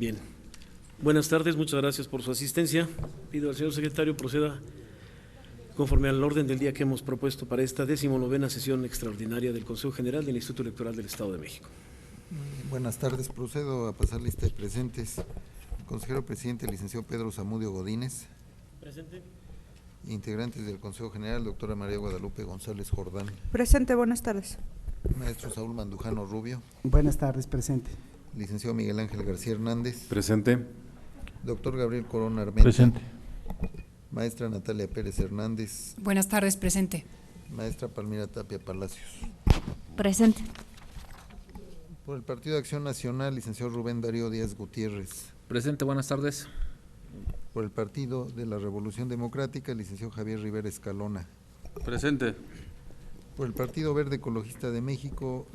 Bien. Buenas tardes, muchas gracias por su asistencia. Pido al señor secretario proceda conforme al orden del día que hemos propuesto para esta 19ª sesión extraordinaria del Consejo General del Instituto Electoral del Estado de México. Buenas tardes, procedo a pasar lista de presentes. Consejero presidente, licenciado Pedro Zamudio Godínez. Presente. Integrantes del Consejo General, doctora María Guadalupe González Jordán. Presente, buenas tardes. Maestro Saúl Mandujano Rubio. Buenas tardes, presente. Licenciado Miguel Ángel García Hernández. Presente. Doctor Gabriel Corona Armenta. Presente. Maestra Natalia Pérez Hernández. Buenas tardes, presente. Maestra Palmira Tapia Palacios. Presente. Por el Partido de Acción Nacional, licenciado Rubén Darío Díaz Gutiérrez. Presente, buenas tardes. Por el Partido de la Revolución Democrática, licenciado Javier Rivera Escalona. Presente. Por el Partido Verde Ecologista de México,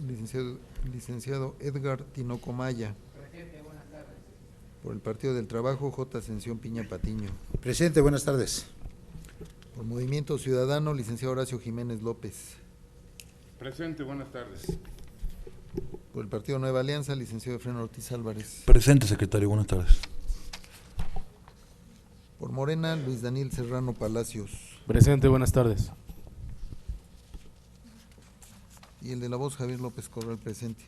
licenciado Edgar Tinoco Maya. Presente, buenas tardes. Por el Partido del Trabajo, J. Ascensión Piña Patiño. Presente, buenas tardes. Por Movimiento Ciudadano, licenciado Horacio Jiménez López. Presente, buenas tardes. Por el Partido Nueva Alianza, licenciado Efraín Ortiz Álvarez. Presente, secretario, buenas tardes. Por Morena, Luis Daniel Serrano Palacios. Presente, buenas tardes. Y el de la voz, Javier López Corral, presente.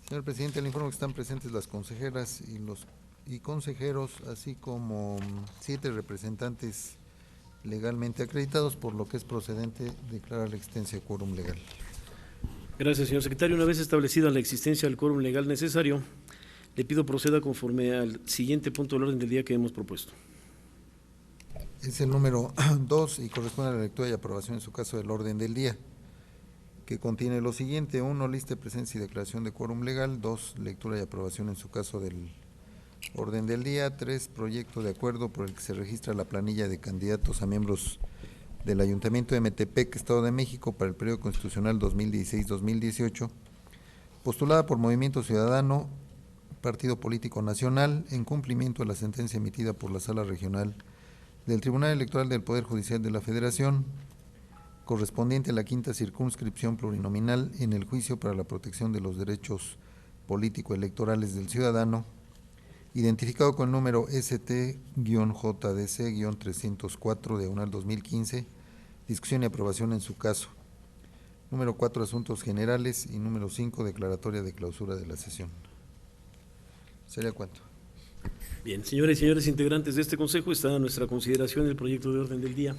Señor presidente, le informo que están presentes las consejeras y consejeros, así como 7 representantes legalmente acreditados, por lo que es procedente declarar la existencia de quórum legal. Gracias, señor secretario. Una vez establecida la existencia del quórum legal necesario, le pido proceda conforme al siguiente punto del orden del día que hemos propuesto. Es el número 2 y corresponde a la lectura y aprobación en su caso del orden del día, que contiene lo siguiente: 1, lista de presencia y declaración de quórum legal; 2, lectura y aprobación en su caso del orden del día; 3, proyecto de acuerdo por el que se registra la planilla de candidatos a miembros del Ayuntamiento de Metepec, Estado de México, para el periodo constitucional 2016-2018, postulada por Movimiento Ciudadano, Partido Político Nacional, en cumplimiento de la sentencia emitida por la Sala Regional del Tribunal Electoral del Poder Judicial de la Federación, correspondiente a la 5ª circunscripción plurinominal en el juicio para la protección de los derechos político-electorales del ciudadano, identificado con el número ST-JDC-304 diagonal 2015, discusión y aprobación en su caso. Número 4, asuntos generales, y número 5, declaratoria de clausura de la sesión. ¿Sería cuánto? Bien, señores y señores integrantes de este consejo, está a nuestra consideración el proyecto de orden del día.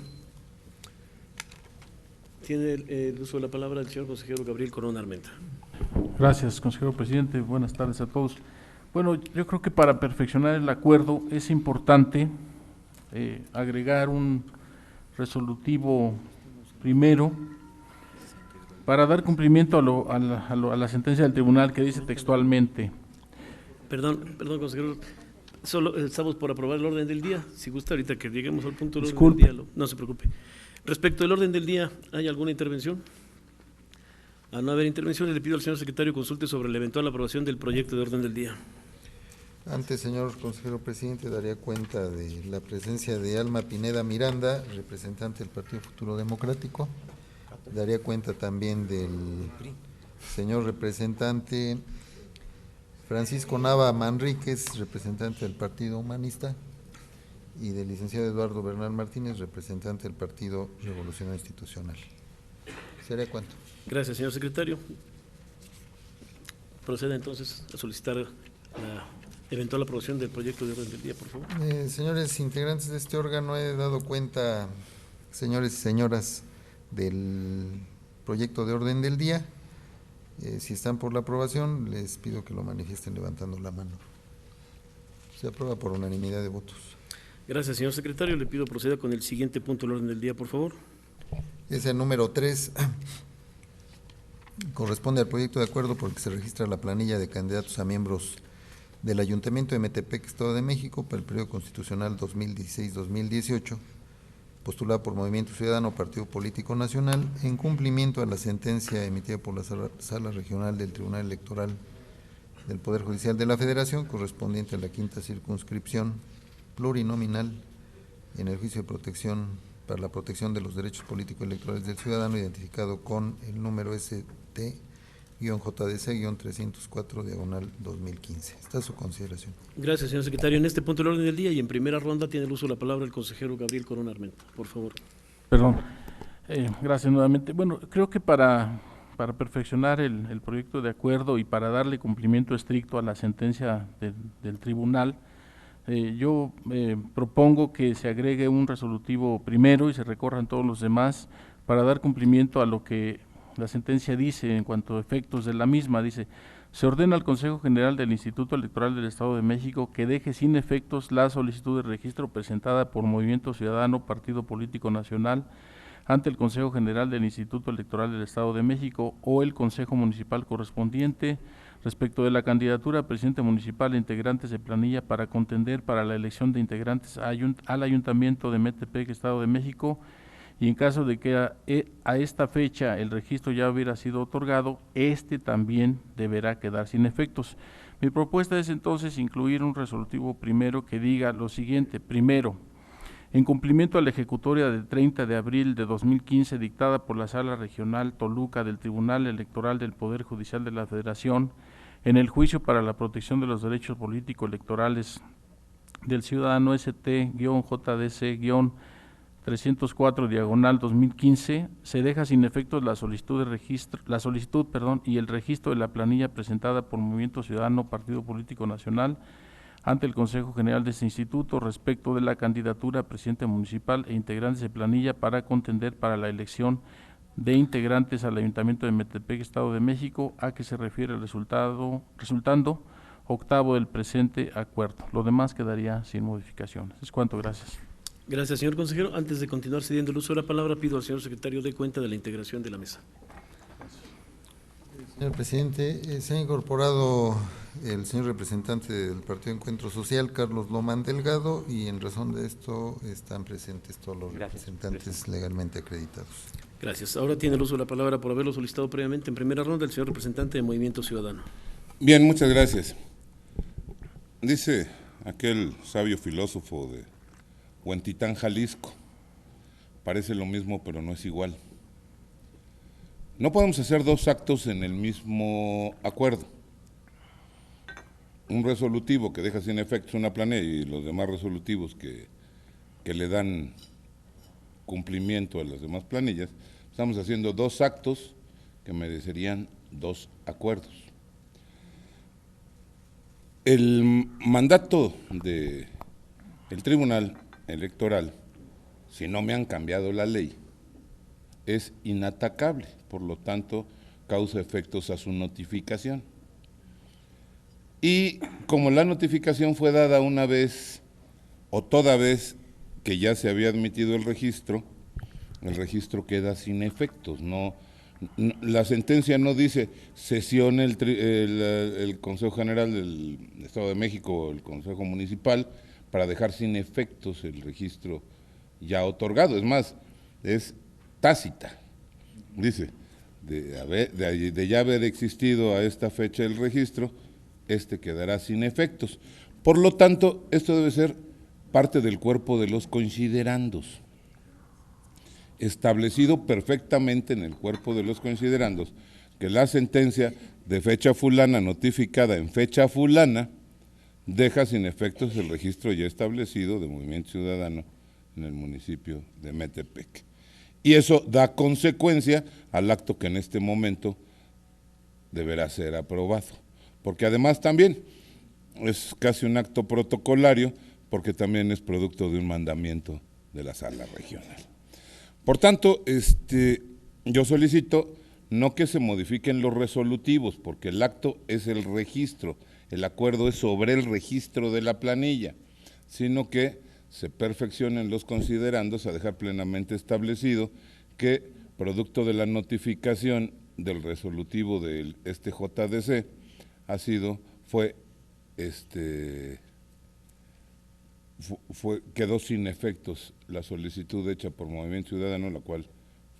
Tiene el uso de la palabra el señor consejero Gabriel Corona Armenta. Gracias, consejero presidente. Buenas tardes a todos. Bueno, yo creo que para perfeccionar el acuerdo es importante agregar un resolutivo primero para dar cumplimiento a la sentencia del tribunal, que dice textualmente. Perdón, consejero, solo estamos por aprobar el orden del día. Si gusta, ahorita que lleguemos al punto del Disculpe. orden del día, no se preocupe. Respecto al orden del día, ¿hay alguna intervención? Al no haber intervenciones, le pido al señor secretario consulte sobre la eventual aprobación del proyecto de orden del día. Antes, señor consejero presidente, daría cuenta de la presencia de Alma Pineda Miranda, representante del Partido Futuro Democrático. Daría cuenta también del señor representante Francisco Nava Manríquez, representante del Partido Humanista, y del licenciado Eduardo Bernal Martínez, representante del Partido Revolucionario Institucional. ¿Sería cuánto? Gracias, señor secretario. Proceda entonces a solicitar la eventual aprobación del proyecto de orden del día, por favor. Señores integrantes de este órgano, he dado cuenta, señores y señoras, del proyecto de orden del día. Si están por la aprobación, les pido que lo manifiesten levantando la mano. Se aprueba por unanimidad de votos. Gracias, señor secretario. Le pido proceda con el siguiente punto del orden del día, por favor. Es el número 3. Corresponde al proyecto de acuerdo por el que se registra la planilla de candidatos a miembros del Ayuntamiento de Metepec, Estado de México, para el periodo constitucional 2016-2018, postulada por Movimiento Ciudadano, Partido Político Nacional, en cumplimiento a la sentencia emitida por la Sala Regional del Tribunal Electoral del Poder Judicial de la Federación, correspondiente a la 5ª circunscripción plurinominal en el juicio de protección para la protección de los derechos políticos electorales del ciudadano, identificado con el número ST-JDC JDC-304/2015. Está a su consideración. Gracias, señor secretario. En este punto del orden del día y en primera ronda tiene el uso de la palabra el consejero Gabriel Corona Armenta. Por favor. Perdón. Gracias nuevamente. Bueno, creo que para perfeccionar el proyecto de acuerdo y para darle cumplimiento estricto a la sentencia del tribunal, yo propongo que se agregue un resolutivo primero y se recorran todos los demás para dar cumplimiento a lo que la sentencia dice en cuanto a efectos de la misma. Dice: se ordena al Consejo General del Instituto Electoral del Estado de México que deje sin efectos la solicitud de registro presentada por Movimiento Ciudadano, Partido Político Nacional, ante el Consejo General del Instituto Electoral del Estado de México o el Consejo Municipal correspondiente respecto de la candidatura a presidente municipal e integrantes de planilla para contender para la elección de integrantes al Ayuntamiento de Metepec, Estado de México, y en caso de que a esta fecha el registro ya hubiera sido otorgado, este también deberá quedar sin efectos. Mi propuesta es entonces incluir un resolutivo primero que diga lo siguiente: primero, en cumplimiento a la ejecutoria del 30 de abril de 2015 dictada por la Sala Regional Toluca del Tribunal Electoral del Poder Judicial de la Federación, en el juicio para la protección de los derechos político-electorales del ciudadano ST-JDC-304/2015, se deja sin efectos la solicitud y el registro de la planilla presentada por Movimiento Ciudadano, Partido Político Nacional, ante el Consejo General de este instituto respecto de la candidatura a presidente municipal e integrantes de planilla para contender para la elección de integrantes al Ayuntamiento de Metepec, Estado de México, a que se refiere el resultando octavo del presente acuerdo. Lo demás quedaría sin modificaciones. Es cuanto, gracias. Gracias, señor consejero. Antes de continuar cediendo el uso de la palabra, pido al señor secretario de cuenta de la integración de la mesa. Señor presidente, se ha incorporado el señor representante del Partido Encuentro Social, Carlos Lomán Delgado, y en razón de esto están presentes todos los representantes legalmente acreditados. Gracias. Ahora tiene el uso de la palabra, por haberlo solicitado previamente en primera ronda, el señor representante de Movimiento Ciudadano. Bien, muchas gracias. Dice aquel sabio filósofo de Huentitán, Jalisco: parece lo mismo pero no es igual. No podemos hacer dos actos en el mismo acuerdo. Un resolutivo que deja sin efectos una planilla y los demás resolutivos que le dan cumplimiento a las demás planillas. Estamos haciendo dos actos que merecerían dos acuerdos. El mandato del Tribunal Electoral, si no me han cambiado la ley, es inatacable, por lo tanto causa efectos a su notificación. Y como la notificación fue dada una vez o toda vez que ya se había admitido el registro queda sin efectos. La sentencia no dice sesione el Consejo General del Estado de México o el Consejo Municipal para dejar sin efectos el registro ya otorgado. Es más, es tácita. Dice, de ya haber existido a esta fecha el registro, quedará sin efectos. Por lo tanto, esto debe ser parte del cuerpo de los considerandos, establecido perfectamente en el cuerpo de los considerandos, que la sentencia de fecha fulana notificada en fecha fulana deja sin efectos el registro ya establecido de Movimiento Ciudadano en el municipio de Metepec. Y eso da consecuencia al acto que en este momento deberá ser aprobado, porque además también es casi un acto protocolario, porque también es producto de un mandamiento de la Sala Regional. Por tanto, yo solicito no que se modifiquen los resolutivos, porque el acto es el registro, el acuerdo es sobre el registro de la planilla, sino que se perfeccionen los considerandos a dejar plenamente establecido que, producto de la notificación del resolutivo del JDC, quedó sin efectos la solicitud hecha por Movimiento Ciudadano, la cual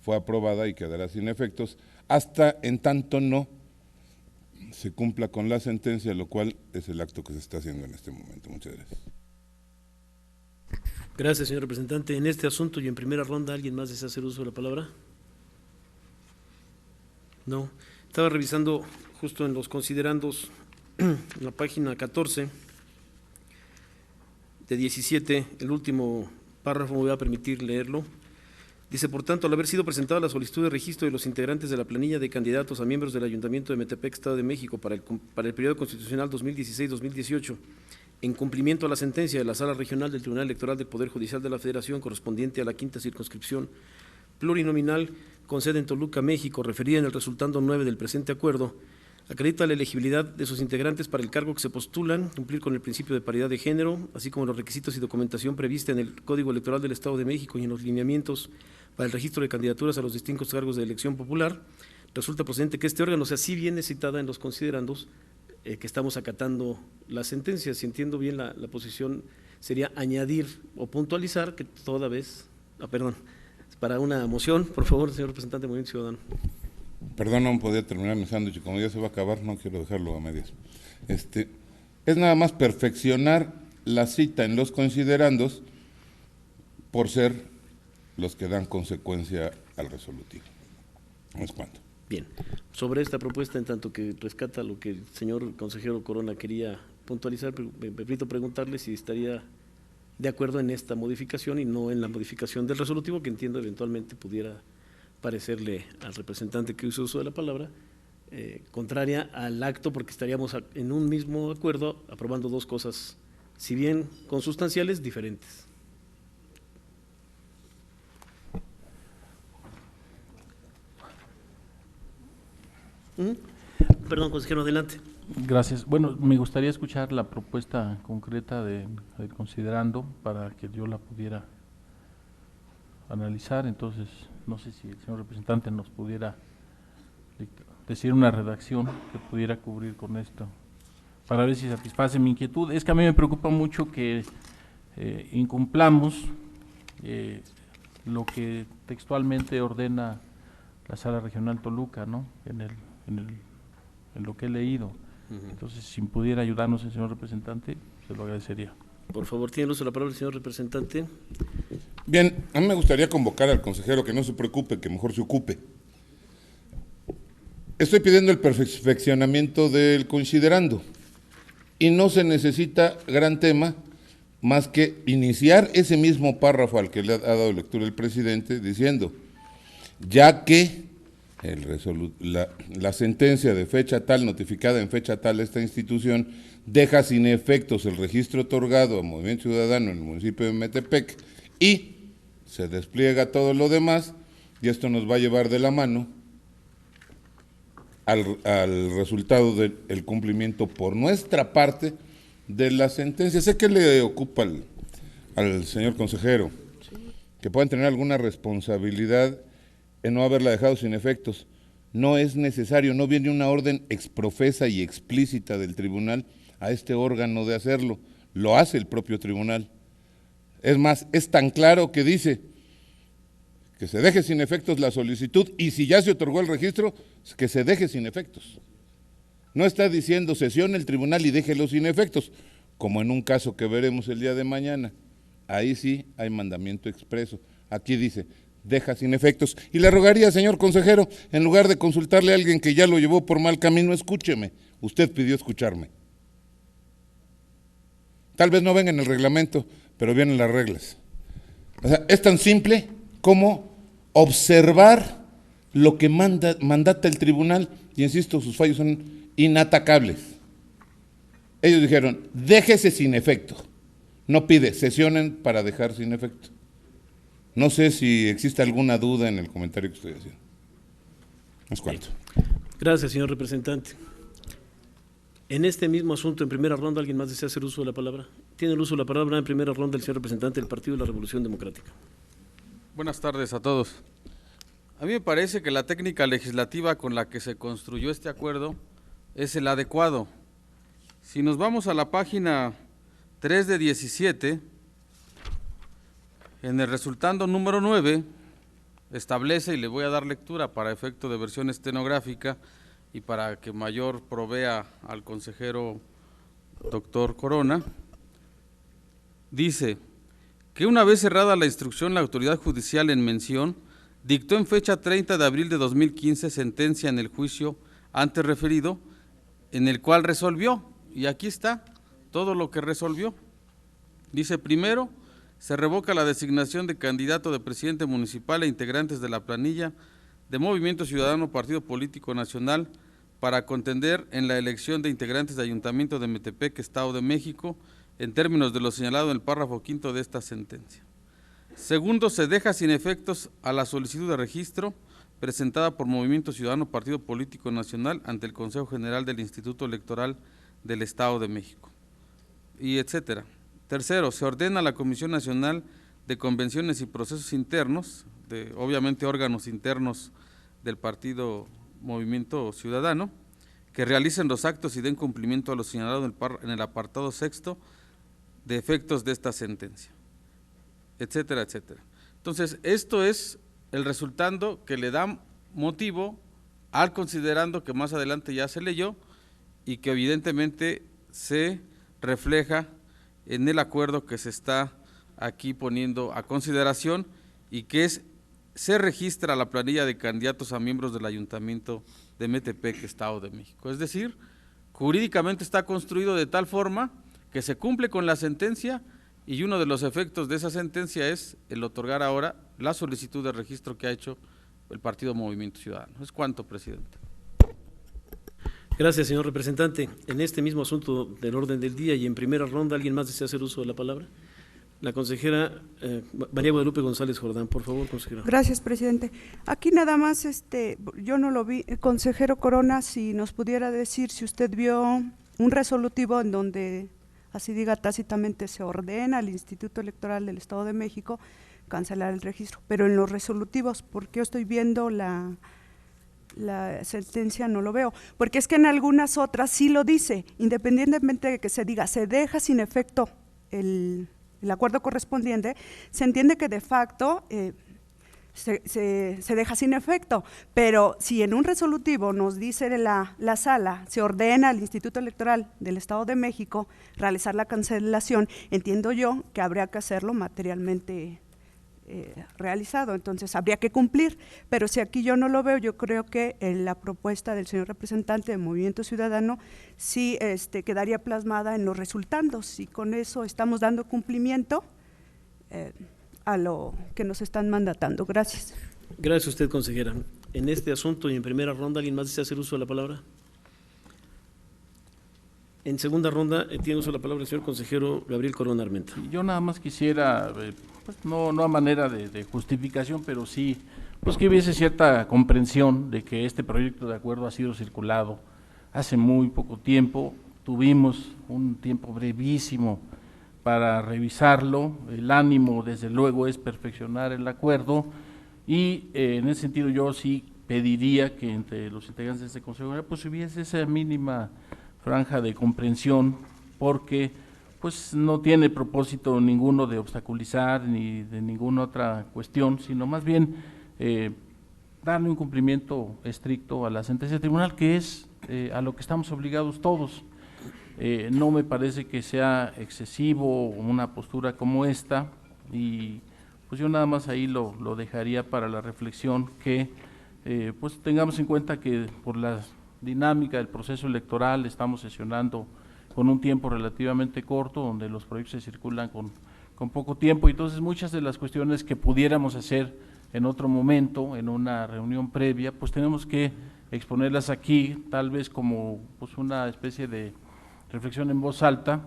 fue aprobada y quedará sin efectos hasta en tanto no se cumpla con la sentencia, lo cual es el acto que se está haciendo en este momento. Muchas gracias. Gracias, señor representante. En este asunto y en primera ronda, ¿alguien más desea hacer uso de la palabra? No. Estaba revisando justo en los considerandos, en la página 14 de 17, el último párrafo, me voy a permitir leerlo. Dice, por tanto, al haber sido presentada la solicitud de registro de los integrantes de la planilla de candidatos a miembros del Ayuntamiento de Metepec, Estado de México, para el periodo constitucional 2016-2018, en cumplimiento a la sentencia de la Sala Regional del Tribunal Electoral del Poder Judicial de la Federación correspondiente a la quinta circunscripción plurinominal con sede en Toluca, México, referida en el resultando 9 del presente acuerdo, acredita la elegibilidad de sus integrantes para el cargo que se postulan, cumplir con el principio de paridad de género, así como los requisitos y documentación prevista en el Código Electoral del Estado de México y en los lineamientos para el registro de candidaturas a los distintos cargos de elección popular. Resulta procedente que este órgano, o sea, sí viene citada en los considerandos, que estamos acatando las sentencias. Si entiendo bien la posición, sería añadir o puntualizar que toda vez, para una moción, por favor, señor representante del Movimiento Ciudadano. Perdón, no podía terminar mi sándwich, como ya se va a acabar, no quiero dejarlo a medias. Es nada más perfeccionar la cita en los considerandos por ser los que dan consecuencia al resolutivo. No es cuanto. Bien, sobre esta propuesta, en tanto que rescata lo que el señor consejero Corona quería puntualizar, me permito preguntarle si estaría de acuerdo en esta modificación y no en la modificación del resolutivo, que entiendo eventualmente pudiera parecerle al representante que hizo uso de la palabra, contraria al acto, porque estaríamos en un mismo acuerdo aprobando dos cosas, si bien consustanciales, diferentes. Perdón, consejero, adelante. Gracias. Bueno, me gustaría escuchar la propuesta concreta del considerando para que yo la pudiera analizar. Entonces, no sé si el señor representante nos pudiera decir una redacción que pudiera cubrir con esto, para ver si satisface mi inquietud. Es que a mí me preocupa mucho que incumplamos lo que textualmente ordena la Sala Regional Toluca, ¿no? En lo que he leído. Entonces, si pudiera ayudarnos el señor representante, se lo agradecería. Por favor, tiene el uso de la palabra el señor representante. Bien, a mí me gustaría convocar al consejero que no se preocupe, que mejor se ocupe. Estoy pidiendo el perfeccionamiento del considerando y no se necesita gran tema más que iniciar ese mismo párrafo al que le ha dado lectura el presidente diciendo, ya que la sentencia de fecha tal, notificada en fecha tal, esta institución deja sin efectos el registro otorgado a Movimiento Ciudadano en el municipio de Metepec y se despliega todo lo demás, y esto nos va a llevar de la mano al resultado del cumplimiento por nuestra parte de la sentencia. Sé que le ocupa al señor consejero que puedan tener alguna responsabilidad en no haberla dejado sin efectos. No es necesario, no viene una orden exprofesa y explícita del tribunal a este órgano de hacerlo, lo hace el propio tribunal. Es más, es tan claro que dice que se deje sin efectos la solicitud y si ya se otorgó el registro, que se deje sin efectos. No está diciendo sesione el tribunal y déjelo sin efectos, como en un caso que veremos el día de mañana. Ahí sí hay mandamiento expreso. Aquí dice, deja sin efectos. Y le rogaría, señor consejero, en lugar de consultarle a alguien que ya lo llevó por mal camino, escúcheme. Usted pidió escucharme. Tal vez no venga en el reglamento, pero vienen las reglas. O sea, es tan simple como observar lo que mandata el tribunal, y insisto, sus fallos son inatacables. Ellos dijeron, déjese sin efecto. No pide, sesionen para dejar sin efecto. No sé si existe alguna duda en el comentario que estoy haciendo. Es cuanto. Gracias, señor representante. En este mismo asunto, en primera ronda, ¿alguien más desea hacer uso de la palabra? Tiene el uso de la palabra en primera ronda el señor representante del Partido de la Revolución Democrática. Buenas tardes a todos. A mí me parece que la técnica legislativa con la que se construyó este acuerdo es el adecuado. Si nos vamos a la página 3 de 17, en el resultando número 9, establece, y le voy a dar lectura para efecto de versión estenográfica y para que mayor provea al consejero doctor Corona, dice que una vez cerrada la instrucción, la autoridad judicial en mención dictó en fecha 30 de abril de 2015 sentencia en el juicio antes referido, en el cual resolvió, y aquí está todo lo que resolvió. Dice: primero, se revoca la designación de candidato de presidente municipal e integrantes de la planilla de Movimiento Ciudadano Partido Político Nacional para contender en la elección de integrantes de Ayuntamiento de Metepec, Estado de México, en términos de lo señalado en el párrafo quinto de esta sentencia. Segundo, se deja sin efectos a la solicitud de registro presentada por Movimiento Ciudadano Partido Político Nacional ante el Consejo General del Instituto Electoral del Estado de México, y etcétera. Tercero, se ordena a la Comisión Nacional de Convenciones y Procesos Internos, obviamente órganos internos del Partido Movimiento Ciudadano, que realicen los actos y den cumplimiento a lo señalado en el apartado sexto de efectos de esta sentencia, etcétera, etcétera. Entonces, esto es el resultado que le da motivo al considerando que más adelante ya se leyó y que evidentemente se refleja en el acuerdo que se está aquí poniendo a consideración, y que se registra la planilla de candidatos a miembros del Ayuntamiento de Metepec, Estado de México. Es decir, jurídicamente está construido de tal forma que se cumple con la sentencia, y uno de los efectos de esa sentencia es el otorgar ahora la solicitud de registro que ha hecho el Partido Movimiento Ciudadano. Es cuanto, presidente. Gracias, señor representante. En este mismo asunto del orden del día y en primera ronda, ¿alguien más desea hacer uso de la palabra? La consejera María Guadalupe González Jordán, por favor, consejera. Gracias, presidente. Aquí nada más, yo no lo vi. Consejero Corona, si nos pudiera decir si usted vio un resolutivo en donde, así diga tácitamente, se ordena al Instituto Electoral del Estado de México cancelar el registro, pero en los resolutivos, porque yo estoy viendo la sentencia, no lo veo, porque es que en algunas otras sí lo dice, independientemente de que se diga, se deja sin efecto el acuerdo correspondiente, se entiende que de facto se deja sin efecto, pero si en un resolutivo nos dice la sala, se ordena al Instituto Electoral del Estado de México realizar la cancelación, entiendo yo que habría que hacerlo materialmente realizado, entonces habría que cumplir, pero si aquí yo no lo veo, yo creo que la propuesta del señor representante de Movimiento Ciudadano sí quedaría plasmada en los resultados, y con eso estamos dando cumplimiento a lo que nos están mandatando. Gracias. Gracias a usted, consejera. En este asunto y en primera ronda, ¿alguien más desea hacer uso de la palabra? En segunda ronda, tiene uso de la palabra el señor consejero Gabriel Corona Armenta. Yo nada más quisiera, pues no a manera de justificación, pero sí, pues que hubiese cierta comprensión de que este proyecto de acuerdo ha sido circulado hace muy poco tiempo, tuvimos un tiempo brevísimo para revisarlo, el ánimo desde luego es perfeccionar el acuerdo, y en ese sentido yo sí pediría que entre los integrantes de este Consejo General pues hubiese esa mínima franja de comprensión, porque pues no tiene propósito ninguno de obstaculizar ni de ninguna otra cuestión, sino más bien darle un cumplimiento estricto a la sentencia del tribunal, que es a lo que estamos obligados todos. No me parece que sea excesivo una postura como esta, y pues yo nada más ahí lo dejaría para la reflexión, que pues tengamos en cuenta que por la dinámica del proceso electoral estamos sesionando con un tiempo relativamente corto, donde los proyectos se circulan con poco tiempo, y entonces muchas de las cuestiones que pudiéramos hacer en otro momento, en una reunión previa, pues tenemos que exponerlas aquí, tal vez como pues una especie de reflexión en voz alta,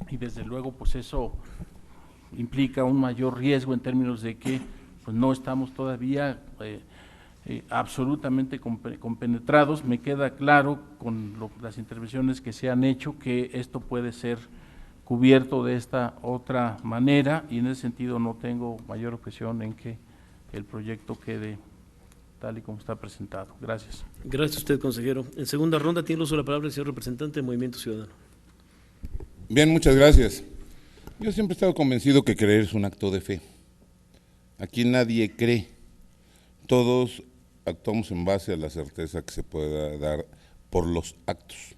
y desde luego pues eso implica un mayor riesgo en términos de que pues no estamos todavía absolutamente compenetrados. Me queda claro con las intervenciones que se han hecho que esto puede ser cubierto de esta otra manera, y en ese sentido no tengo mayor objeción en que el proyecto quede tal y como está presentado. Gracias. Gracias a usted, consejero. En segunda ronda tiene uso de la palabra el señor representante de Movimiento Ciudadano. Bien, muchas gracias. Yo siempre he estado convencido que creer es un acto de fe. Aquí nadie cree, todos actuamos en base a la certeza que se pueda dar por los actos.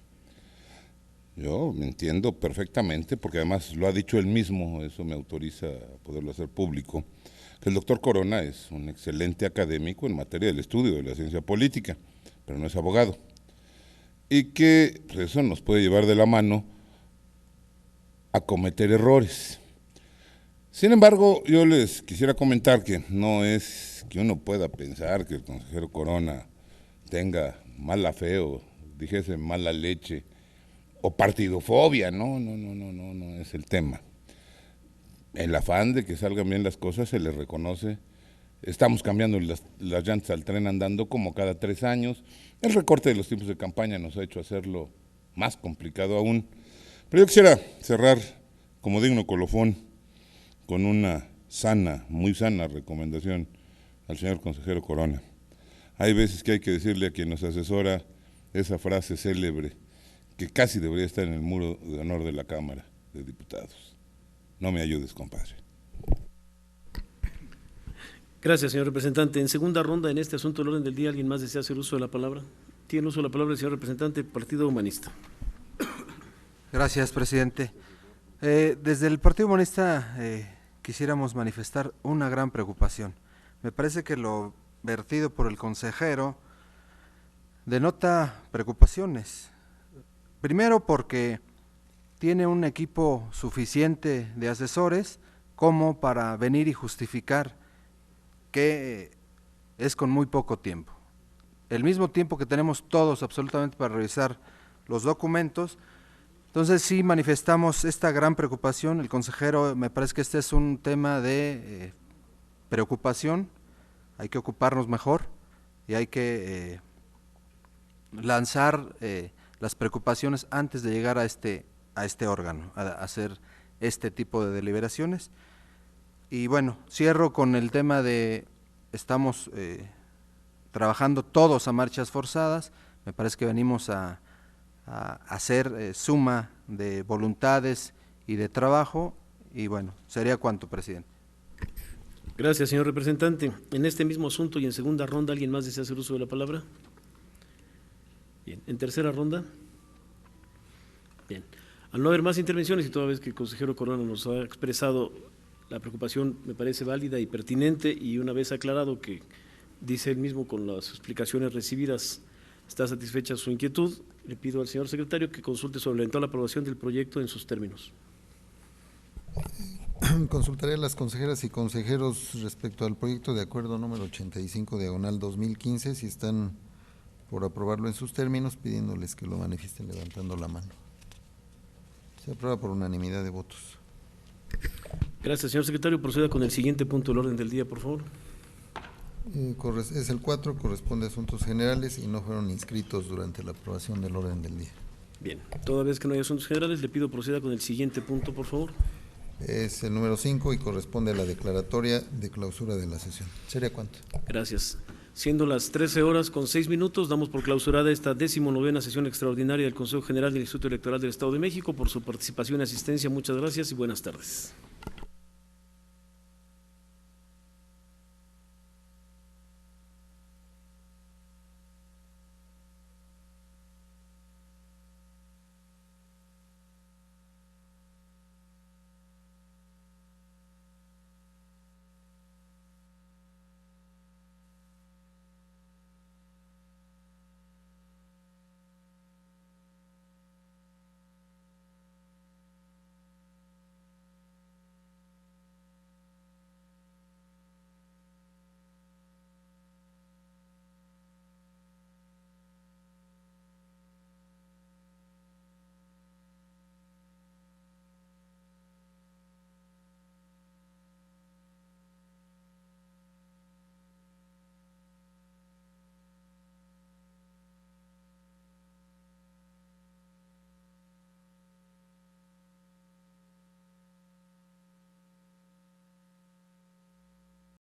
Yo me entiendo perfectamente, porque además lo ha dicho él mismo, eso me autoriza a poderlo hacer público, que el doctor Corona es un excelente académico en materia del estudio de la ciencia política, pero no es abogado. y que pues, eso nos puede llevar de la mano a cometer errores. Sin embargo, yo les quisiera comentar que no es que uno pueda pensar que el consejero Corona tenga mala fe o dijese mala leche o partidofobia, no es el tema. El afán de que salgan bien las cosas se les reconoce. Estamos cambiando las llantas al tren andando como cada 3 años. El recorte de los tiempos de campaña nos ha hecho hacerlo más complicado aún. Pero yo quisiera cerrar como digno colofón con una sana, muy sana recomendación al señor consejero Corona. Hay veces que hay que decirle a quien nos asesora esa frase célebre que casi debería estar en el muro de honor de la Cámara de Diputados. No me ayudes, compadre. Gracias, señor representante. En segunda ronda, en este asunto del orden del día, ¿alguien más desea hacer uso de la palabra? Tiene uso de la palabra el señor representante, Partido Humanista. Gracias, presidente. Desde el Partido Humanista quisiéramos manifestar una gran preocupación. Me parece que lo vertido por el consejero denota preocupaciones. Primero porque tiene un equipo suficiente de asesores como para venir y justificar que es con muy poco tiempo. El mismo tiempo que tenemos todos absolutamente para revisar los documentos. Entonces sí manifestamos esta gran preocupación. El consejero, me parece que este es un tema de preocupación, hay que ocuparnos mejor y hay que lanzar las preocupaciones antes de llegar a este órgano, a hacer este tipo de deliberaciones. Y bueno, cierro con el tema de estamos trabajando todos a marchas forzadas. Me parece que venimos a hacer suma de voluntades y de trabajo, y bueno, sería cuanto, presidente. Gracias, señor representante. En este mismo asunto y en segunda ronda, ¿alguien más desea hacer uso de la palabra? Bien, en tercera ronda. Bien, al no haber más intervenciones y toda vez que el consejero Corona nos ha expresado la preocupación, me parece válida y pertinente, y una vez aclarado que dice él mismo con las explicaciones recibidas está satisfecha su inquietud, le pido al señor secretario que consulte sobre la eventual aprobación del proyecto en sus términos. Consultaré a las consejeras y consejeros respecto al proyecto de acuerdo número 85/2015 si están por aprobarlo en sus términos, pidiéndoles que lo manifiesten levantando la mano. Se aprueba por unanimidad de votos. Gracias, señor secretario. Proceda con el siguiente punto del orden del día, por favor. Es el 4, corresponde a asuntos generales y no fueron inscritos durante la aprobación del orden del día. Bien, toda vez que no hay asuntos generales, le pido proceda con el siguiente punto, por favor. Es el número 5 y corresponde a la declaratoria de clausura de la sesión. ¿Sería cuánto? Gracias. Siendo las 13:06, damos por clausurada esta 19ª sesión extraordinaria del Consejo General del Instituto Electoral del Estado de México. Por su participación y asistencia, muchas gracias y buenas tardes.